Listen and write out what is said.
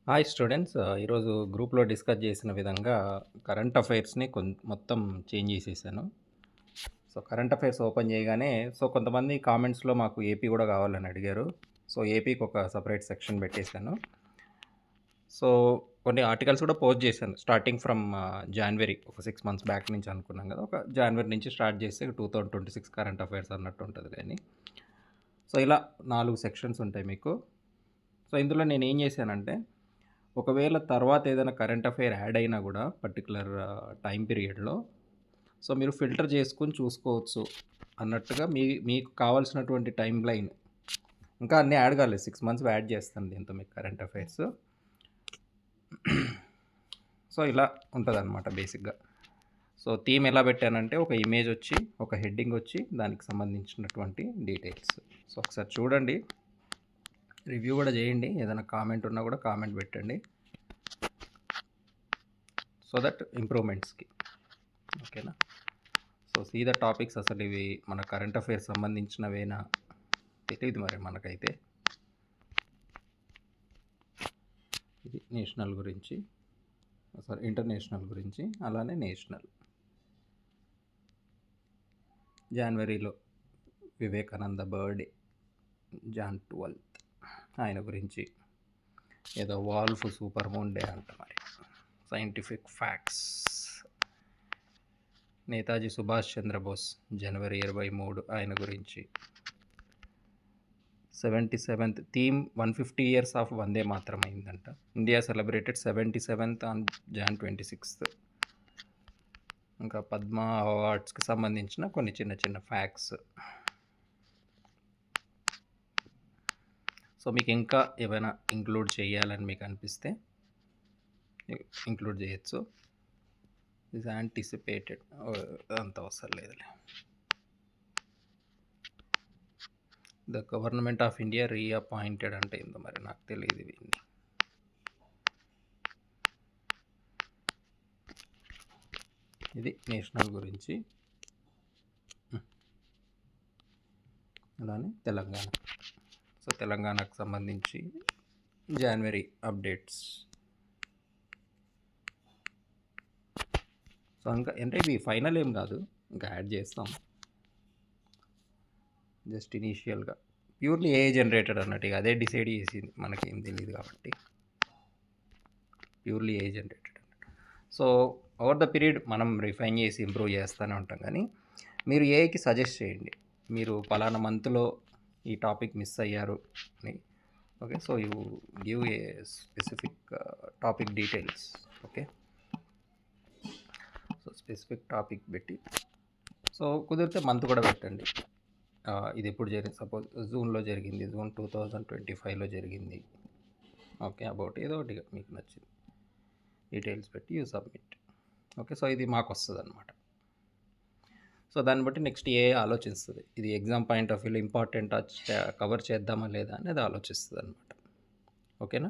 Hi students. ఈరోజు గ్రూప్లో discuss చేసిన విధంగా కరెంట్ అఫైర్స్ని మొత్తం చేంజ్ చేసేసాను. సో కరెంట్ అఫైర్స్ ఓపెన్ చేయగానే కొంతమంది కామెంట్స్లో మాకు ఏపీ కూడా కావాలని అడిగారు. సో ఏపీకి ఒక సపరేట్ సెక్షన్ పెట్టేశాను. సో కొన్ని ఆర్టికల్స్ కూడా పోస్ట్ చేశాను స్టార్టింగ్ ఫ్రమ్ జనవరి, ఒక 6 months బ్యాక్ నుంచి అనుకున్నాం కదా, ఒక జనవరి నుంచి స్టార్ట్ చేస్తే 2026 కరెంట్ అఫైర్స్ అన్నట్టు ఉంటుంది కానీ. సో ఇలా 4 సెక్షన్స్ ఉంటాయి మీకు. సో ఇందులో నేను ఏం చేశానంటే, ఒకవేళ తర్వాత ఏదైనా కరెంట్ అఫైర్ యాడ్ అయినా కూడా పర్టికులర్ టైం పీరియడ్లో, సో మీరు ఫిల్టర్ చేసుకుని చూసుకోవచ్చు అన్నట్టుగా మీకు కావాల్సినటువంటి టైం లైన్. ఇంకా అన్నీ యాడ్ కాలేదు, 6 months యాడ్ చేస్తాను దీంతో మీకు కరెంట్ అఫైర్స్. సో ఇలా ఉంటుంది అనమాట బేసిక్గా. సో థీమ్ ఎలా పెట్టానంటే, ఒక ఇమేజ్ వచ్చి, ఒక హెడ్డింగ్ వచ్చి, దానికి సంబంధించినటువంటి డీటెయిల్స్. సో ఒకసారి చూడండి, రివ్యూ కూడా చేయండి, ఏదైనా కామెంట్ ఉన్నా కూడా కామెంట్ పెట్టండి, సో దట్ ఇంప్రూవ్మెంట్స్కి. ఓకేనా? So see the topics. అసలు ఇవి మన కరెంట్ అఫైర్స్ సంబంధించినవేనా తెలియదు మరి మనకైతే. ఇది నేషనల్ గురించి, సారీ ఇంటర్నేషనల్ గురించి, అలానే నేషనల్. జనవరిలో వివేకానంద బర్త్డే, Jan 12th, ఆయన గురించి. ఏదో వాల్ఫ్ సూపర్ మూన్ డే అంట మరి. Scientific facts. Netaji Subhash Chandrabose January 23, ఆయన గురించి. 77th థీమ్ 150 years ఆఫ్ వందే మాత్రం అయిందంట. India celebrated 77th on Jan 26th. ఇంకా పద్మ అవార్డ్స్కి సంబంధించిన కొన్ని చిన్న చిన్న ఫ్యాక్ట్స్. సో మీకు ఇంకా ఏమైనా ఇంక్లూడ్ చేయాలని మీకు అనిపిస్తే ఇంక్లూడ్ చేయొచ్చు. ఇస్ యాంటిసిపేటెడ్, అంత అవసరం లేదులే. The government of India reappointed అంటే ఏందో మరి నాకు తెలియదు ఇవన్నీ. ఇది నేషనల్ గురించి. అలానే తెలంగాణ. సో తెలంగాణకు సంబంధించి జనవరి అప్డేట్స్. సో ఇంకా అంటే ఇవి ఫైనల్ ఏం కాదు, ఇంకా యాడ్ చేస్తాం. జస్ట్ ఇనీషియల్గా ప్యూర్లీ ఏఐ జనరేటెడ్ అన్నట్టు, అదే డిసైడ్ చేసింది, మనకేం తెలియదు కాబట్టి ప్యూర్లీ ఏఐ జనరేటెడ్ అన్నట్టు. సో ఓవర్ ద పీరియడ్ మనం రిఫైన్ చేసి ఇంప్రూవ్ చేస్తూనే ఉంటాం. కానీ మీరు ఏఐకి సజెస్ట్ చేయండి, మీరు పలానా మంత్లో ఈ టాపిక్ మిస్ అయ్యారు అని. Okay, so you give a specific topic details. Okay, so specific topic పెట్టి, సో కుదిరితే మంత్ కూడా పెట్టండి. ఇది ఎప్పుడు జరిగింది, సపోజ్ జూన్లో జరిగింది, June 2025లో జరిగింది. ఓకే, అబౌట్ ఏదో ఒకటిగా మీకు నచ్చింది డీటెయిల్స్ పెట్టి యూ సబ్మిట్. ఓకే, సో ఇది మాకు వస్తుంది అనమాట. సో దాన్ని బట్టి నెక్స్ట్ ఏ ఆలోచిస్తుంది, ఇది ఎగ్జామ్ పాయింట్ ఆఫ్ వ్యూలో ఇంపార్టెంట్ కవర్ చేద్దామా లేదా అనేది ఆలోచిస్తుంది అనమాట. ఓకేనా?